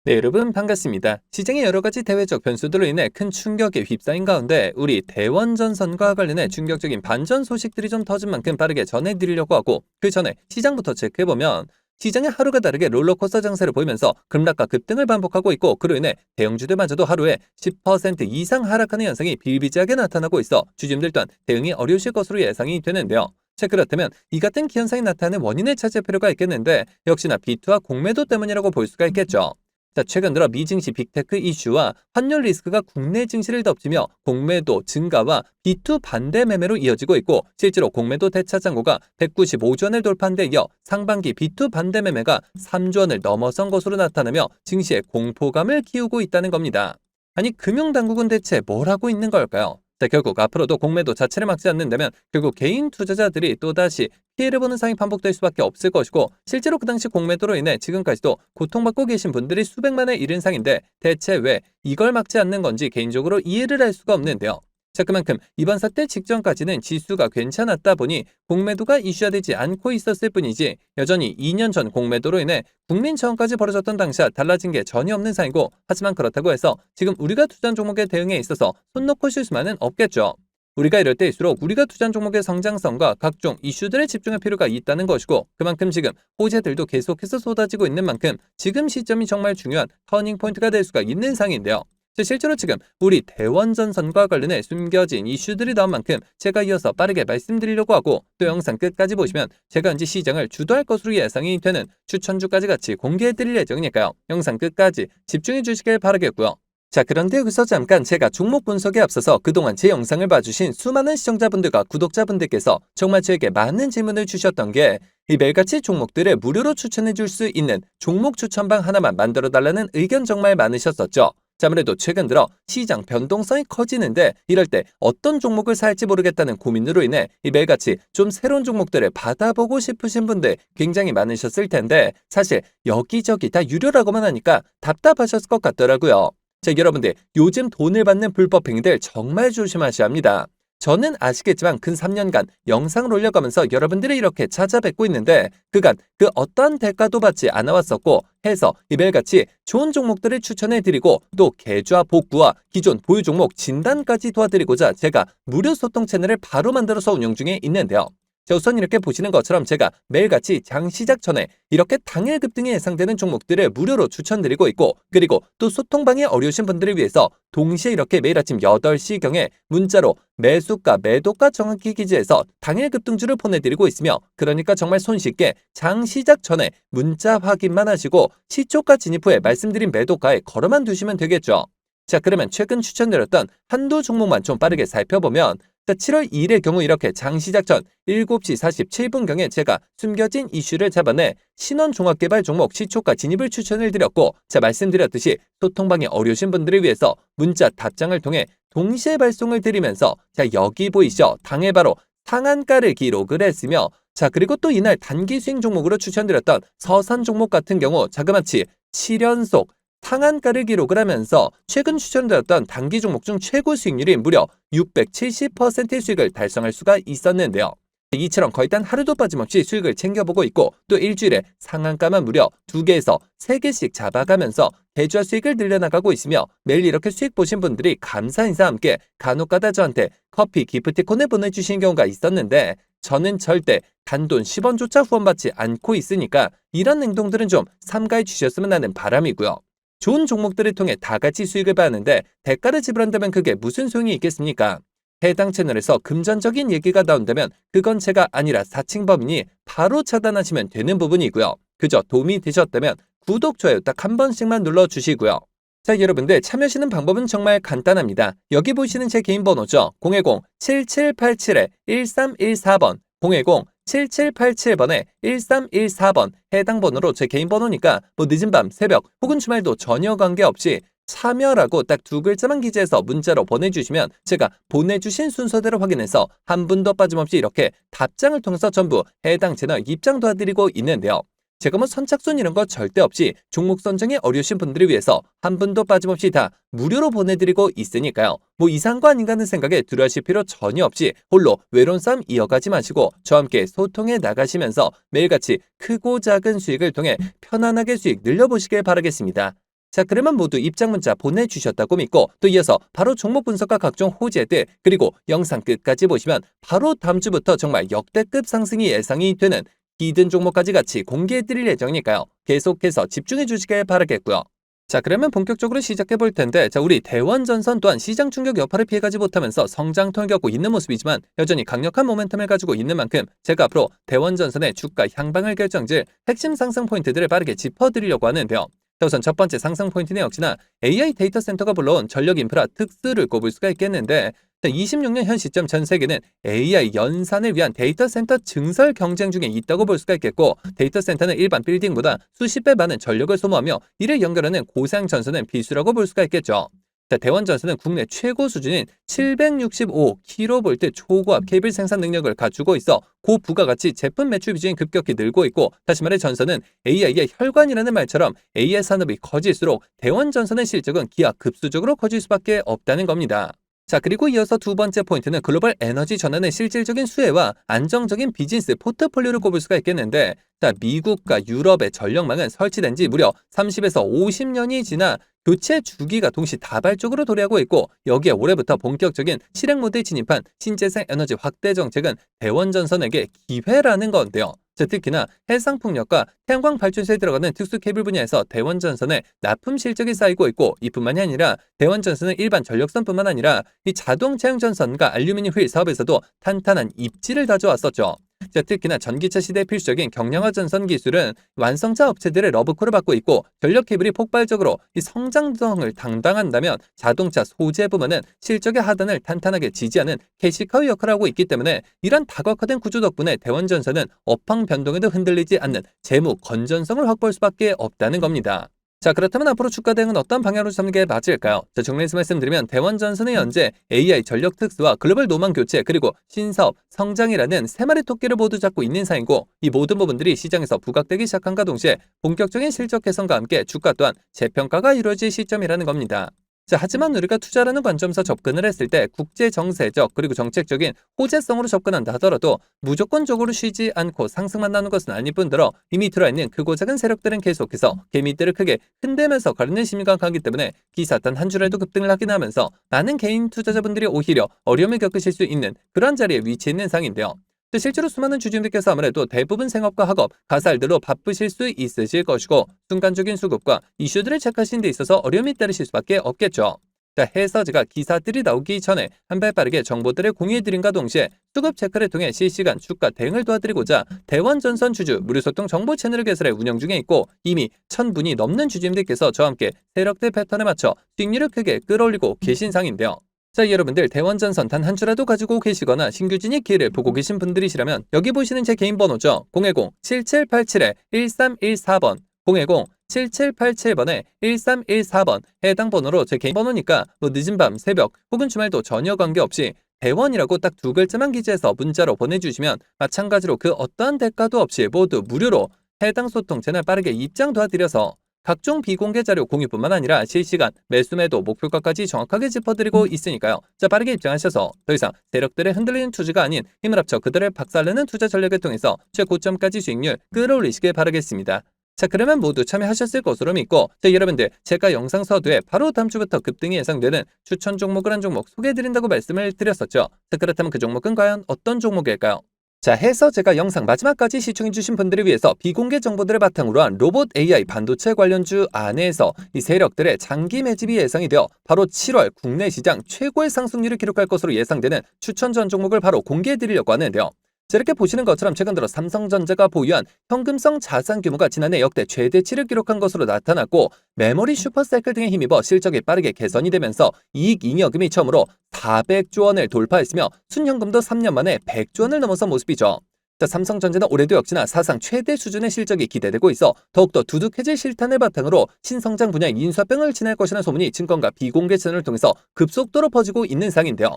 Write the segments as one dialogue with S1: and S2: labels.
S1: 네, 여러분 반갑습니다. 시장의 여러 가지 대외적 변수들로 인해 큰 충격에 휩싸인 가운데 우리 대원전선과 관련해 충격적인 반전 소식들이 좀 터진 만큼 빠르게 전해드리려고 하고, 그 전에 시장부터 체크해보면 시장의 하루가 다르게 롤러코스터 장세를 보이면서 급락과 급등을 반복하고 있고, 그로 인해 대형주들마저도 하루에 10% 이상 하락하는 현상이 비일비재하게 나타나고 있어 주주들 또한 대응이 어려우실 것으로 예상이 되는데요. 자, 그렇다면 이 같은 기현상이 나타나는 원인을 찾을 필요가 있겠는데, 역시나 비투와 공매도 때문이라고 볼 수가 있겠죠. 자, 최근 들어 미증시 빅테크 이슈와 환율 리스크가 국내 증시를 덮치며 공매도 증가와 비투 반대 매매로 이어지고 있고, 실제로 공매도 대차 잔고가 195조 원을 돌파한 데 이어 상반기 비투 반대 매매가 3조 원을 넘어선 것으로 나타나며 증시에 공포감을 키우고 있다는 겁니다. 아니, 금융당국은 대체 뭘 하고 있는 걸까요? 자, 결국 앞으로도 공매도 자체를 막지 않는다면 결국 개인 투자자들이 또다시 피해를 보는 상황이 반복될 수밖에 없을 것이고, 실제로 그 당시 공매도로 인해 지금까지도 고통받고 계신 분들이 수백만에 이른 상인데 대체 왜 이걸 막지 않는 건지 개인적으로 이해를 할 수가 없는데요. 자, 그만큼 이번 사태 직전까지는 지수가 괜찮았다 보니 공매도가 이슈화되지 않고 있었을 뿐이지, 여전히 2년 전 공매도로 인해 국민청원까지 벌어졌던 당시와 달라진 게 전혀 없는 상이고, 하지만 그렇다고 해서 지금 우리가 투자한 종목의 대응에 있어서 손 놓고 쉴 수만은 없겠죠. 우리가 이럴 때일수록 우리가 투자한 종목의 성장성과 각종 이슈들에 집중할 필요가 있다는 것이고, 그만큼 지금 호재들도 계속해서 쏟아지고 있는 만큼 지금 시점이 정말 중요한 터닝포인트가 될 수가 있는 상인데요. 실제로 지금 우리 대원전선과 관련해 숨겨진 이슈들이 나온 만큼 제가 이어서 빠르게 말씀드리려고 하고, 또 영상 끝까지 보시면 제가 언제 시장을 주도할 것으로 예상이 되는 추천주까지 같이 공개해드릴 예정이니까요. 영상 끝까지 집중해 주시길 바라겠고요. 자, 그런데 여기서 잠깐 제가 종목 분석에 앞서서 그동안 제 영상을 봐주신 수많은 시청자분들과 구독자분들께서 정말 저에게 많은 질문을 주셨던 게, 이 매일같이 종목들을 무료로 추천해 줄 수 있는 종목 추천방 하나만 만들어 달라는 의견 정말 많으셨었죠. 자, 아무래도 최근 들어 시장 변동성이 커지는데 이럴 때 어떤 종목을 살지 모르겠다는 고민으로 인해 이 매일같이 좀 새로운 종목들을 받아보고 싶으신 분들 굉장히 많으셨을 텐데, 사실 여기저기 다 유료라고만 하니까 답답하셨을 것 같더라고요. 자, 여러분들 요즘 돈을 받는 불법 행위들 정말 조심하셔야 합니다. 저는 아시겠지만 근 3년간 영상을 올려가면서 여러분들이 이렇게 찾아뵙고 있는데, 그간 그 어떠한 대가도 받지 않아왔었고 해서 이 매일같이 좋은 종목들을 추천해드리고, 또 계좌 복구와 기존 보유 종목 진단까지 도와드리고자 제가 무료 소통 채널을 바로 만들어서 운영 중에 있는데요. 자, 우선 이렇게 보시는 것처럼 제가 매일같이 장 시작 전에 이렇게 당일 급등이 예상되는 종목들을 무료로 추천드리고 있고, 그리고 또 소통방이 어려우신 분들을 위해서 동시에 이렇게 매일 아침 8시경에 문자로 매수가 매도가 정확히 기재해서 당일 급등주를 보내드리고 있으며, 그러니까 정말 손쉽게 장 시작 전에 문자 확인만 하시고 시초가 진입 후에 말씀드린 매도가에 걸어만 두시면 되겠죠. 자, 그러면 최근 추천드렸던 한두 종목만 좀 빠르게 살펴보면, 자, 7월 2일의 경우 이렇게 장 시작 전 7시 47분경에 제가 숨겨진 이슈를 잡아내 신원종합개발 종목 시초가 진입을 추천을 드렸고, 자, 말씀드렸듯이 소통방이 어려우신 분들을 위해서 문자 답장을 통해 동시에 발송을 드리면서, 자, 여기 보이시죠? 당일 바로 상한가를 기록을 했으며, 자, 그리고 또 이날 단기 수익 종목으로 추천드렸던 서산 종목 같은 경우 자그마치 7연속 상한가를 기록을 하면서 최근 추천드렸던 단기 종목 중 최고 수익률이 무려 670%의 수익을 달성할 수가 있었는데요. 이처럼 거의 단 하루도 빠짐없이 수익을 챙겨보고 있고, 또 일주일에 상한가만 무려 2개에서 3개씩 잡아가면서 계좌 수익을 늘려나가고 있으며, 매일 이렇게 수익 보신 분들이 감사 인사와 함께 간혹가다 저한테 커피 기프티콘을 보내주신 경우가 있었는데, 저는 절대 단돈 10원조차 후원받지 않고 있으니까 이런 행동들은 좀 삼가해 주셨으면 하는 바람이고요. 좋은 종목들을 통해 다 같이 수익을 받는데 대가를 지불한다면 그게 무슨 소용이 있겠습니까? 해당 채널에서 금전적인 얘기가 나온다면 그건 제가 아니라 사칭범이니 바로 차단하시면 되는 부분이고요. 그저 도움이 되셨다면 구독, 좋아요 딱 한 번씩만 눌러주시고요. 자, 여러분들 참여하시는 방법은 정말 간단합니다. 여기 보시는 제 개인 번호죠. 010-7787-1314번 010-7787번에 1314번 해당 번호로 제 개인 번호니까 뭐 늦은 밤, 새벽 혹은 주말도 전혀 관계없이 참여라고 딱 2글자만 기재해서 문자로 보내주시면 제가 보내주신 순서대로 확인해서 한 분도 빠짐없이 이렇게 답장을 통해서 전부 해당 채널 입장 도와드리고 있는데요. 제가 뭐 선착순 이런 거 절대 없이 종목 선정에 어려우신 분들을 위해서 한 분도 빠짐없이 다 무료로 보내드리고 있으니까요. 뭐 이상한 거 아닌가 하는 생각에 두려워하실 필요 전혀 없이 홀로 외로운 싸움 이어가지 마시고 저와 함께 소통해 나가시면서 매일같이 크고 작은 수익을 통해 편안하게 수익 늘려보시길 바라겠습니다. 자, 그러면 모두 입장 문자 보내주셨다고 믿고 또 이어서 바로 종목 분석과 각종 호재들 그리고 영상 끝까지 보시면 바로 다음 주부터 정말 역대급 상승이 예상이 되는 히든 종목까지 같이 공개해드릴 예정이니까요. 계속해서 집중해 주시길 바라겠고요. 자, 그러면 본격적으로 시작해 볼 텐데, 자, 우리 대원전선 또한 시장 충격 여파를 피해가지 못하면서 성장통을 겪고 있는 모습이지만 여전히 강력한 모멘텀을 가지고 있는 만큼 제가 앞으로 대원전선의 주가 향방을 결정질 핵심 상승 포인트들을 빠르게 짚어드리려고 하는데요. 자, 우선 첫 번째 상승 포인트는 역시나 AI 데이터 센터가 불러온 전력 인프라 특수를 꼽을 수가 있겠는데, 26년 현 시점 전 세계는 AI 연산을 위한 데이터 센터 증설 경쟁 중에 있다고 볼 수가 있겠고, 데이터 센터는 일반 빌딩보다 수십 배 많은 전력을 소모하며 이를 연결하는 고사양 전선은 필수라고 볼 수가 있겠죠. 자, 대원 전선은 국내 최고 수준인 765kV 초고압 케이블 생산 능력을 갖추고 있어 고부가가치 제품 매출 비중이 급격히 늘고 있고, 다시 말해 전선은 AI의 혈관이라는 말처럼 AI 산업이 커질수록 대원 전선의 실적은 기하급수적으로 커질 수밖에 없다는 겁니다. 자, 그리고 이어서 두 번째 포인트는 글로벌 에너지 전환의 실질적인 수혜와 안정적인 비즈니스 포트폴리오를 꼽을 수가 있겠는데, 자, 미국과 유럽의 전력망은 설치된 지 무려 30에서 50년이 지나 교체 주기가 동시다발적으로 도래하고 있고, 여기에 올해부터 본격적인 실행 모드에 진입한 신재생 에너지 확대 정책은 대원전선에게 기회라는 건데요. 자, 특히나 해상풍력과 태양광 발전소에 들어가는 특수 케이블 분야에서 대원전선의 납품 실적이 쌓이고 있고, 이뿐만이 아니라 대원전선은 일반 전력선뿐만 아니라 이 자동 차량전선과 알루미늄 휠 사업에서도 탄탄한 입지를 다져왔었죠. 자, 특히나 전기차 시대에 필수적인 경량화 전선 기술은 완성차 업체들의 러브콜을 받고 있고, 전력 케이블이 폭발적으로 이 성장성을 담당한다면 자동차 소재 부문은 실적의 하단을 탄탄하게 지지하는 캐시카우 역할을 하고 있기 때문에 이런 다각화된 구조 덕분에 대원전선은 업황 변동에도 흔들리지 않는 재무 건전성을 확보할 수밖에 없다는 겁니다. 자, 그렇다면 앞으로 주가 대응은 어떤 방향으로 잡는 게 맞을까요? 자, 정리해서 말씀드리면 대원전선의 현재 AI 전력 특수와 글로벌 노망 교체 그리고 신사업, 성장이라는 세 마리 토끼를 모두 잡고 있는 사이고, 이 모든 부분들이 시장에서 부각되기 시작한과 동시에 본격적인 실적 개선과 함께 주가 또한 재평가가 이루어질 시점이라는 겁니다. 자, 하지만 우리가 투자라는 관점에서 접근을 했을 때 국제 정세적 그리고 정책적인 호재성으로 접근한다 하더라도 무조건적으로 쉬지 않고 상승만 나는 것은 아닐 뿐더러 이미 들어있는 크고 작은 세력들은 계속해서 개미들을 크게 흔들면서 거리는 심리가 강하기 때문에 기사 단 한 주라도 급등을 하긴 하면서 많은 개인 투자자분들이 오히려 어려움을 겪으실 수 있는 그런 자리에 위치해 있는 상인데요. 또 실제로 수많은 주주님들께서 아무래도 대부분 생업과 학업, 가살들로 바쁘실 수 있으실 것이고, 순간적인 수급과 이슈들을 체크하시는 데 있어서 어려움이 따르실 수밖에 없겠죠. 자, 해서 제가 기사들이 나오기 전에 한 발 빠르게 정보들을 공유해드린과 동시에 수급 체크를 통해 실시간 주가 대응을 도와드리고자 대원전선 주주 무료소통 정보 채널을 개설해 운영 중에 있고, 이미 1000분이 넘는 주주님들께서 저와 함께 세력대 패턴에 맞춰 수익률을 크게 끌어올리고 계신 상인데요. 자, 여러분들 대원전선 단 한 주라도 가지고 계시거나 신규 진입 기회를 보고 계신 분들이시라면 여기 보시는 제 개인 번호죠. 010-7787-1314번 010-7787번에 1314번 해당 번호로 제 개인 번호니까 뭐 늦은 밤, 새벽 혹은 주말도 전혀 관계없이 대원이라고 딱 두 글자만 기재해서 문자로 보내주시면 마찬가지로 그 어떠한 대가도 없이 모두 무료로 해당 소통 채널 빠르게 입장 도와드려서 각종 비공개 자료 공유뿐만 아니라 실시간 매수 매도 목표가까지 정확하게 짚어드리고 있으니까요. 자, 빠르게 입장하셔서 더 이상 세력들의 흔들리는 투자가 아닌 힘을 합쳐 그들을 박살내는 투자 전략을 통해서 최고점까지 수익률 끌어올리시길 바라겠습니다. 자, 그러면 모두 참여하셨을 것으로 믿고, 자, 여러분들 제가 영상 서두에 바로 다음 주부터 급등이 예상되는 추천 종목을 한 종목 소개해드린다고 말씀을 드렸었죠. 자, 그렇다면 그 종목은 과연 어떤 종목일까요? 자, 해서 제가 영상 마지막까지 시청해주신 분들을 위해서 비공개 정보들을 바탕으로 한 로봇 AI 반도체 관련주 안에서 이 세력들의 장기 매집이 예상이 되어 바로 7월 국내 시장 최고의 상승률을 기록할 것으로 예상되는 추천 전 종목을 바로 공개해드리려고 하는데요. 자, 이렇게 보시는 것처럼 최근 들어 삼성전자가 보유한 현금성 자산 규모가 지난해 역대 최대치를 기록한 것으로 나타났고, 메모리 슈퍼사이클 등에 힘입어 실적이 빠르게 개선이 되면서 이익 잉여금이 처음으로 400조 원을 돌파했으며 순현금도 3년 만에 100조 원을 넘어선 모습이죠. 자, 삼성전자는 올해도 역시나 사상 최대 수준의 실적이 기대되고 있어 더욱더 두둑해질 실탄을 바탕으로 신성장 분야의 인수합병을 진행할 것이라는 소문이 증권가 비공개 채널을 통해서 급속도로 퍼지고 있는 상인데요.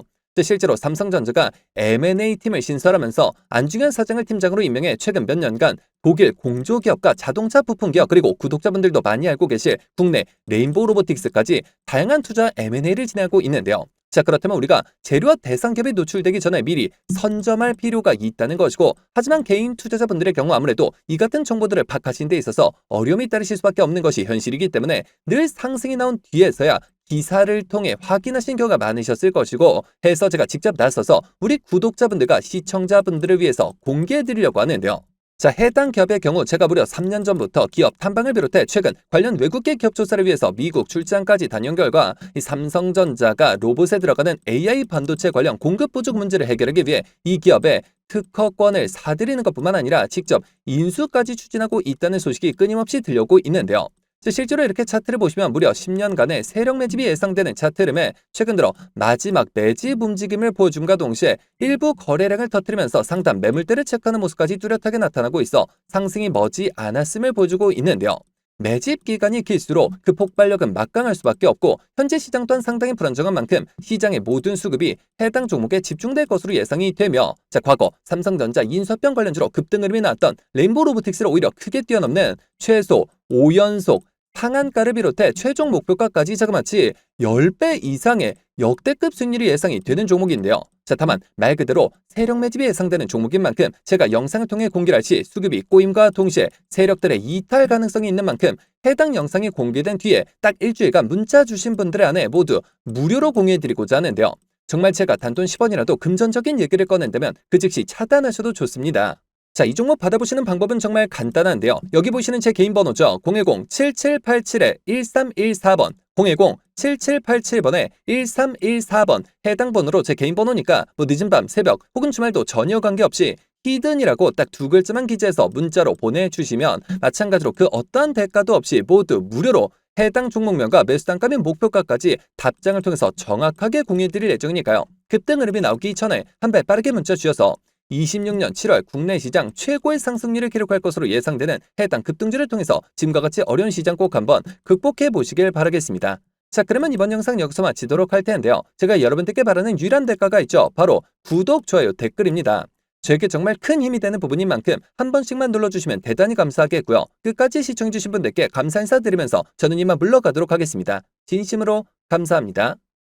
S1: 실제로 삼성전자가 M&A 팀을 신설하면서 안중현 사장을 팀장으로 임명해 최근 몇 년간 독일 공조기업과 자동차 부품기업 그리고 구독자분들도 많이 알고 계실 국내 레인보우 로보틱스까지 다양한 투자 M&A를 진행하고 있는데요. 자, 그렇다면 우리가 재료와 대상 기업이 노출되기 전에 미리 선점할 필요가 있다는 것이고, 하지만 개인 투자자분들의 경우 아무래도 이 같은 정보들을 파악하시는 데 있어서 어려움이 따르실 수밖에 없는 것이 현실이기 때문에 늘 상승이 나온 뒤에서야 기사를 통해 확인하신 경우가 많으셨을 것이고, 해서 제가 직접 나서서 우리 구독자분들과 시청자분들을 위해서 공개해 드리려고 하는데요. 자, 해당 기업의 경우 제가 무려 3년 전부터 기업 탐방을 비롯해 최근 관련 외국계 기업 조사를 위해서 미국 출장까지 다녀온 결과 이 삼성전자가 로봇에 들어가는 AI 반도체 관련 공급 부족 문제를 해결하기 위해 이 기업에 특허권을 사들이는 것뿐만 아니라 직접 인수까지 추진하고 있다는 소식이 끊임없이 들려오고 있는데요. 실제로 이렇게 차트를 보시면 무려 10년간의 세력 매집이 예상되는 차트 흐름에 최근 들어 마지막 매집 움직임을 보여줌과 동시에 일부 거래량을 터뜨리면서 상단 매물대를 체크하는 모습까지 뚜렷하게 나타나고 있어 상승이 머지 않았음을 보여주고 있는데요. 매집 기간이 길수록 그 폭발력은 막강할 수밖에 없고, 현재 시장 또한 상당히 불안정한 만큼 시장의 모든 수급이 해당 종목에 집중될 것으로 예상이 되며, 자, 과거 삼성전자 인수합병 관련주로 급등 흐름이 나왔던 레인보우 로보틱스를 오히려 크게 뛰어넘는 최소 5연속 상한가를 비롯해 최종 목표가까지 자그마치 10배 이상의 역대급 수익률이 예상이 되는 종목인데요. 자, 다만 말 그대로 세력 매집이 예상되는 종목인 만큼 제가 영상을 통해 공개할 시 수급이 꼬임과 동시에 세력들의 이탈 가능성이 있는 만큼 해당 영상이 공개된 뒤에 딱 일주일간 문자 주신 분들의 안에 모두 무료로 공유해드리고자 하는데요. 정말 제가 단돈 10원이라도 금전적인 얘기를 꺼낸다면 그 즉시 차단하셔도 좋습니다. 자, 이 종목 받아보시는 방법은 정말 간단한데요. 여기 보시는 제 개인 번호죠. 010-7787-1314번, 010-7787번에 1314번 해당 번호로 제 개인 번호니까 뭐 늦은 밤, 새벽 혹은 주말도 전혀 관계없이 히든이라고 딱 두 글자만 기재해서 문자로 보내주시면 마찬가지로 그 어떠한 대가도 없이 모두 무료로 해당 종목명과 매수 단가 및 목표가까지 답장을 통해서 정확하게 공유해드릴 예정이니까요. 급등 흐름이 나오기 전에 한 발 빠르게 문자 주셔서 26년 7월 국내 시장 최고의 상승률을 기록할 것으로 예상되는 해당 급등주를 통해서 지금과 같이 어려운 시장 꼭 한번 극복해 보시길 바라겠습니다. 자, 그러면 이번 영상 여기서 마치도록 할 텐데요. 제가 여러분들께 바라는 유일한 대가가 있죠. 바로 구독, 좋아요, 댓글입니다. 저에게 정말 큰 힘이 되는 부분인 만큼 한 번씩만 눌러주시면 대단히 감사하겠고요. 끝까지 시청해주신 분들께 감사 인사드리면서 저는 이만 물러가도록 하겠습니다. 진심으로 감사합니다.